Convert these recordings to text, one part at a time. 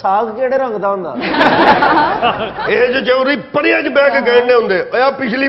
ਸਾਗ ਕਿਹੜੇ ਰੰਗ ਦਾ ਹੁੰਦਾ? ਇਹ ਜੋ ਚੌਧਰੀ ਪਰਿਆਂ 'ਚ ਬਹਿ ਕੇ ਕਹਿੰਦੇ ਹੁੰਦੇ ਆ ਪਿਛਲੀ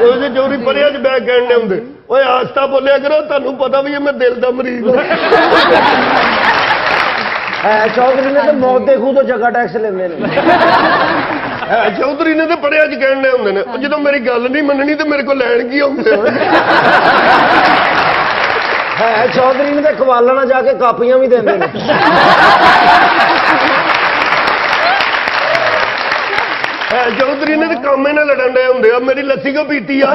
ਉਹ ਜੋ ਚੌਧਰੀ ਪਰਿਆਂ 'ਚ ਬਹਿ ਕੇ ਕਹਿੰਦੇ ਹੁੰਦੇ ਓਏ ਆਸਤਾ ਬੋਲਿਆ ਕਰੋ, ਤੁਹਾਨੂੰ ਪਤਾ ਵੀ ਇਹ ਮੈਂ ਦਿਲ ਦਾ ਮਰੀਜ਼ ਹਾਂ। ਚੌਧਰੀ ਨੇ ਤਾਂ ਮੌਤ ਦੇ ਖੂਹ ਤੋਂ ਜਗ੍ਹਾ ਟੈਕਸ ਲੈਂਦੇ ਨੇ। ਚੌਧਰੀ ਨੇ ਤਾਂ ਪਰਿਆਂ 'ਚ ਕਹਿੰਦੇ ਹੁੰਦੇ ਨੇ, ਜਦੋਂ ਮੇਰੀ ਗੱਲ ਨਹੀਂ ਮੰਨਣੀ ਤੇ ਮੇਰੇ ਕੋਲ ਲੈਣ ਕੀ ਆਉਂਦੇ ਹੋ? ਚੌਧਰੀ ਨੇ ਤਾਂ ਖਵਾਲਣਾ ਜਾ ਕੇ ਕਾਪੀਆਂ ਵੀ ਦਿੰਦੇ ਨੇ। ਚੌਧਰੀ ਨੇ ਤਾਂ ਕੰਮ ਇਹਨਾਂ ਲੜਨ ਡਏ ਹੁੰਦੇ ਆ, ਮੇਰੀ ਲੱਸੀ ਕਿਉਂ ਪੀਤੀ ਆ?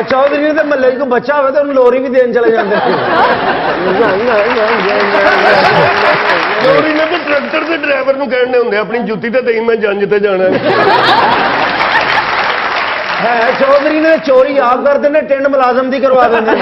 ਚੌਧਰੀ ਨੇ ਤਾਂ ਮਹੱਲੇ 'ਚ ਕੋਈ ਬੱਚਾ ਹੋਵੇ ਤਾਂ ਉਹਨੂੰ ਲੋਰੀ ਵੀ ਦੇਣ ਚਲੇ ਜਾਂਦੇ। ਚੌਧਰੀ ਨੇ ਤਾਂ ਟਰੈਕਟਰ ਦੇ ਡਰਾਈਵਰ ਨੂੰ ਕਹਿੰਦੇ ਹੁੰਦੇ ਆਪਣੀ ਜੁੱਤੀ ਤੇ ਦੇਈ ਮੈਂ ਜੰਜ ਤੇ ਜਾਣਾ। ਚੌਧਰੀ ਨੇ ਚੋਰੀ ਆਪ ਕਰਦੇ ਨੇ, ਟਿੰਡ ਮੁਲਾਜ਼ਮ ਦੀ ਕਰਵਾ ਦਿੰਦੇ ਨੇ।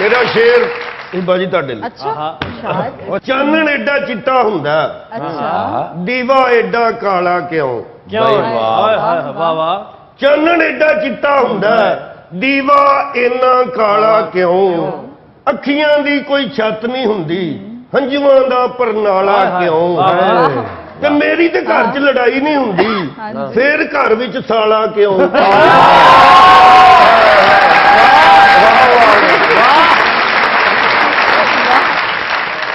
ਮੇਰਾ ਸ਼ੇਰ ਇਹ ਬਾਜੀ ਤੁਹਾਡੇ ਲਈ। ਉਹ ਚਾਨਣ ਐਡਾ ਚਿੱਟਾ ਹੁੰਦਾ, ਦੀਵਾ ਐਡਾ ਕਾਲਾ ਕਿਉਂ? ਚਾਨਣ ਐਡਾ ਚਿੱਟਾ ਹੁੰਦਾ, ਦੀਵਾ ਇੰਨਾ ਕਾਲਾ ਕਿਉਂ? ਅੱਖੀਆਂ ਦੀ ਕੋਈ ਛੱਤ ਨਹੀਂ ਹੁੰਦੀ, ਹੰਝੂਆਂ ਦਾ ਪਰਨਾਲਾ ਕਿਉਂ? ਤੇ ਮੇਰੀ ਤੇ ਘਰ 'ਚ ਲੜਾਈ ਨਹੀਂ ਹੁੰਦੀ, ਫੇਰ ਘਰ ਵਿੱਚ ਸਾਲਾ ਕਿਉਂ?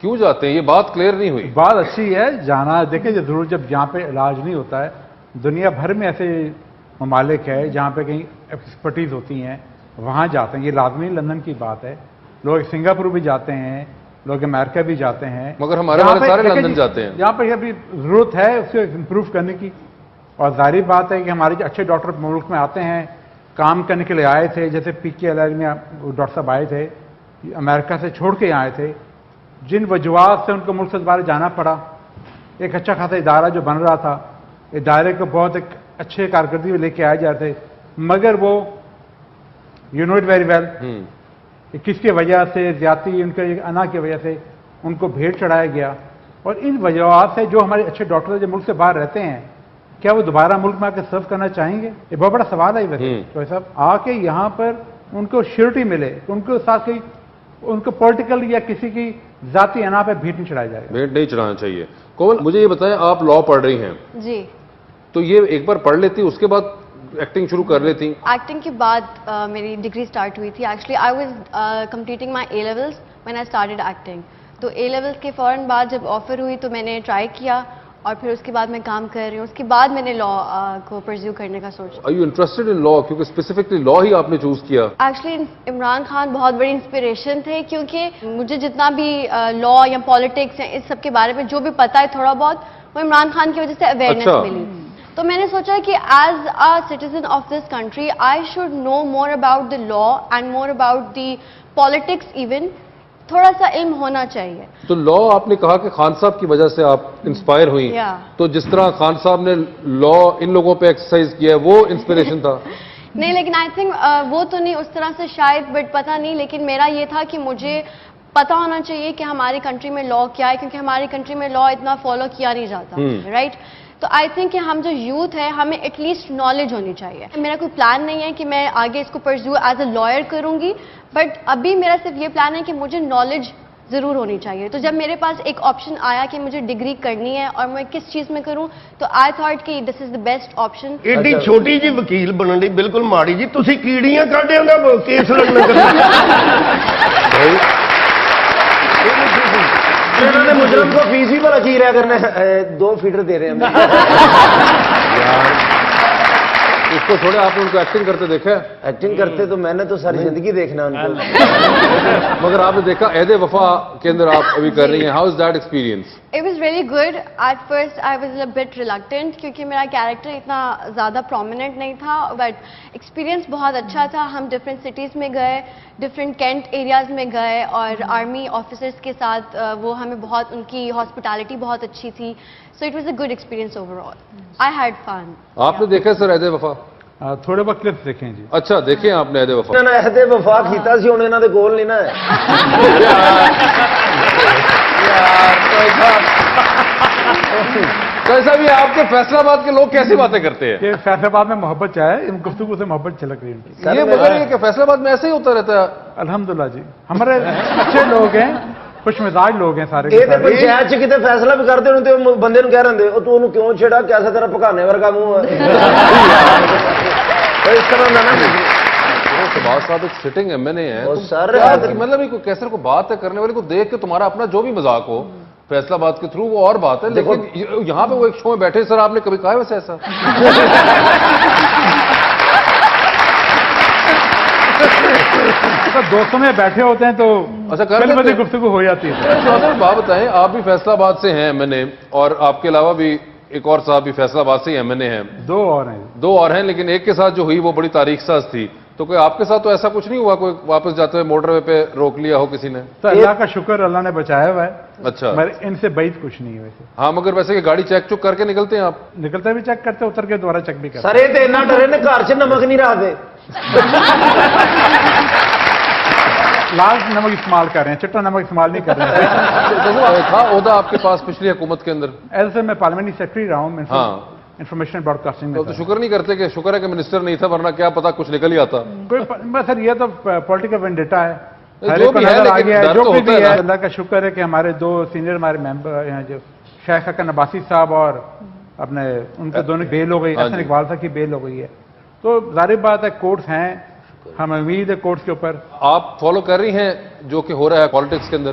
کیوں جاتے ہیں؟ یہ بات کلیئر نہیں ہوئی. بات اچھی ہے جانا. دیکھیں ضرور جب یہاں پہ علاج نہیں ہوتا ہے, دنیا بھر میں ایسے ممالک ہے جہاں پہ کہیں ایکسپرٹیز ہوتی ہیں, وہاں جاتے ہیں. یہ لازمی لندن کی بات ہے. لوگ سنگاپور بھی جاتے ہیں, لوگ امریکہ بھی جاتے ہیں, مگر ہمارے والے سارے لندن جاتے ہیں. یہاں پہ ابھی ضرورت ہے اس کو امپروو کرنے کی. اور ظاہری بات ہے کہ ہمارے جو اچھے ڈاکٹر ملک میں آتے ہیں, کام کرنے کے لیے آئے تھے, جیسے پی کے علاج میں ڈاکٹر صاحب آئے تھے, امریکہ سے چھوڑ کے آئے تھے, جن وجوہات سے ان کو ملک سے دوبارہ جانا پڑا. ایک اچھا خاصا ادارہ جو بن رہا تھا, ادارے کو بہت ایک اچھے کارکردگی میں لے کے آئے جاتے, مگر وہ you know it very well کس کی وجہ سے, زیادتی ان کے انا کی وجہ سے ان کو بھیٹ چڑھایا گیا. اور ان وجوہات سے جو ہمارے اچھے ڈاکٹر جو ملک سے باہر رہتے ہیں, کیا وہ دوبارہ ملک میں آ کے سرو کرنا چاہیں گے؟ یہ بہت بڑا سوال ہے. ویسے صاحب آ کے یہاں پر ان کو شیورٹی ملے, ان کے ساتھ کوئی ان کو پولیٹیکل یا کسی کی ذاتی انا پہ بھیٹ نہیں چڑھایا جائے گا. بھیٹ نہیں چڑھانا چاہیے. کومل مجھے یہ بتائیں, آپ لا پڑھ رہی ہیں جی, تو یہ ایک بار پڑھ لیتی, اس کے بعد ایکٹنگ شروع کر لیتی؟ ایکٹنگ کے بعد میری ڈگری سٹارٹ ہوئی تھی. Actually I was completing my A levels when I started acting. تو اے لیولس کے فوراً بعد جب آفر ہوئی تو میں نے ٹرائی کیا, اور پھر اس کے بعد میں کام کر رہی ہوں. اس کے بعد میں نے لا کو پرسیو کرنے کا سوچا. Are you interested in law? کیونکہ اسپیسیفکلی لا ہی آپ نے چوز کیا. ایکچولی عمران خان بہت بڑی انسپریشن تھے, کیونکہ مجھے جتنا بھی لا یا پالیٹکس یا اس سب کے بارے میں جو بھی پتا ہے تھوڑا بہت, وہ عمران خان کی وجہ سے اویئرنیس ملی. تو میں نے سوچا کہ as a citizen of this country I should know more about the law and more about the politics. Even تھوڑا سا علم ہونا چاہیے. تو لا آپ نے کہا کہ خان صاحب کی وجہ سے آپ انسپائر ہوئی, تو جس طرح خان صاحب نے لا ان لوگوں پہ ایکسرسائز کیا ہے, وہ انسپریشن تھا؟ نہیں, لیکن آئی تھنک وہ تو نہیں اس طرح سے شاید, بٹ پتہ نہیں. لیکن میرا یہ تھا کہ مجھے پتا ہونا چاہیے کہ ہماری کنٹری میں لا کیا ہے, کیونکہ ہماری کنٹری میں لا اتنا فالو کیا نہیں جاتا, رائٹ. تو آئی تھنک کہ ہم جو یوتھ ہے ہمیں ایٹ لیسٹ نالج ہونی چاہیے. میرا کوئی پلان نہیں ہے کہ میں آگے اس کو پرسیو ایز اے لائر کروں گی, بٹ ابھی میرا صرف یہ پلان ہے کہ مجھے نالج ضرور ہونی چاہیے. تو جب میرے پاس ایک آپشن آیا کہ مجھے ڈگری کرنی ہے اور میں کس چیز میں کروں, تو آئی تھاٹ کہ دس از دا بیسٹ آپشن. ایڈی چھوٹی جی وکیل بنن دی بالکل ماڑی جی, تسی کیڑیاں کڈیاں دا کیس لڑنا کرنا. انہوں نے مجرم کو فیس بھی بڑا کی رہا کرنا, 2 فیڈر دے رہے ہیں. اس کو چھوڑے, آپ نے ان کو ایکٹنگ کرتے دیکھا ہے؟ ایکٹنگ کرتے تو میں نے تو ساری زندگی دیکھنا ان کو. مگر آپ نے دیکھا عہد وفا کے اندر آپ ابھی کر رہی ہیں, how is that experience? It was really good. At first I was a bit reluctant کیونکہ میرا کیریکٹر اتنا زیادہ پرومیننٹ نہیں تھا, بٹ ایکسپیرینس بہت اچھا تھا. ہم ڈفرینٹ سٹیز میں گئے, ڈفرینٹ کینٹ ایریاز میں گئے, اور آرمی آفیسرس کے ساتھ وہ ہمیں بہت, ان کی ہاسپٹیلٹی بہت اچھی تھی. So it was a good experience overall. I had fun. آپ نے دیکھا سر عہد وفا؟ تھوڑے بہت کلپس دیکھیں جی. اچھا, دیکھیں آپ نے عہد وفا؟ انہوں نے عہد وفا کیتا سی, ہن انہاں دے گول نہیں نا ہے. کیسا بھی آپ کے فیصلہ آباد کے لوگ کیسی باتیں کرتے ہیں؟ کہ فیصلہ آباد میں محبت چاہے, ان گفتگو سے محبت چھلک رہی ہے. یہ مگر یہ کہ فیصلہ آباد میں ایسے ہی ہوتا رہتا ہے. الحمدللہ جی, ہمارے اچھے لوگ ہیں, خوش مزاج لوگ ہیں سارے. یہ تے پنچایت چ کتے فیصلہ بھی کرتے ہوں تے بندے نوں کہہ رہندے, او تو انہوں کیوں چھڑا, کیسا تیرا پکانے ورگا منہ ہے. اس طرح نہ شہباز صاحب ایک سٹنگ ایم این اے ہیں, مطلب یہ کیسر کو بات ہے کرنے والے کو دیکھ کے تمہارا اپنا جو بھی مذاق ہو فیصلہ آباد کے تھرو وہ اور بات ہے, لیکن یہاں پہ وہ ایک شو میں بیٹھے. سر آپ نے کبھی کہا ہے ویسے ایسا؟ دوستوں میں بیٹھے ہوتے ہیں تو اچھا گفتگو ہو جاتی ہے. بات بتائیں, آپ بھی فیصلہ آباد سے ہیں ایم این اے, اور آپ کے علاوہ بھی ایک اور صاحب بھی فیصلہ آباد سے ہی ایم این اے ہیں. 2 اور ہیں, لیکن ایک کے ساتھ جو ہوئی وہ بڑی تاریخ ساز تھی. تو کوئی آپ کے ساتھ تو ایسا کچھ نہیں ہوا, کوئی واپس جاتے ہوئے موٹر وے پہ روک لیا ہو کسی نے؟ تو اللہ کا شکر, اللہ نے بچایا ہوا ہے. اچھا, ان سے بعید کچھ نہیں ہے ویسے. ہاں, مگر ویسے کہ گاڑی چیک چک کر کے نکلتے ہیں آپ؟ نکلتے بھی چیک کرتے, اتر کے دوبارہ چیک بھی کرتے. سر یہ تو اتنا ڈرے نے گھر سے نمک نہیں رہا دے. لال نمک استعمال کر رہے ہیں, چٹا نمک استعمال نہیں کر رہے ہیں. تھا عہدہ آپ کے پاس پچھلی حکومت کے اندر؟ ایسے میں پارلیمنٹری سیکرٹری رہا ہوں, انفارمیشن براڈ کاسٹنگ میں. تو شکر نہیں کرتے کہ شکر ہے کہ منسٹر نہیں تھا, ورنہ کیا پتا کچھ نکل ہی آتا. سر یہ تو پولیٹیکل وینڈیٹا ہے, جو بھی ہے. اللہ کا شکر ہے کہ ہمارے 2 سینئر ہمارے ممبر ہیں, جو شیخ حقن عباسی صاحب اور اپنے ان کے دونوں بیل ہو گئی, حسن اقبال صاحب کی بیل ہو گئی ہے. تو ظاہر بات ہے کورٹس ہیں, ہم امید ہے کورٹس کے اوپر. آپ فالو کر رہی ہیں جو کہ ہو رہا ہے پالیٹکس کے اندر؟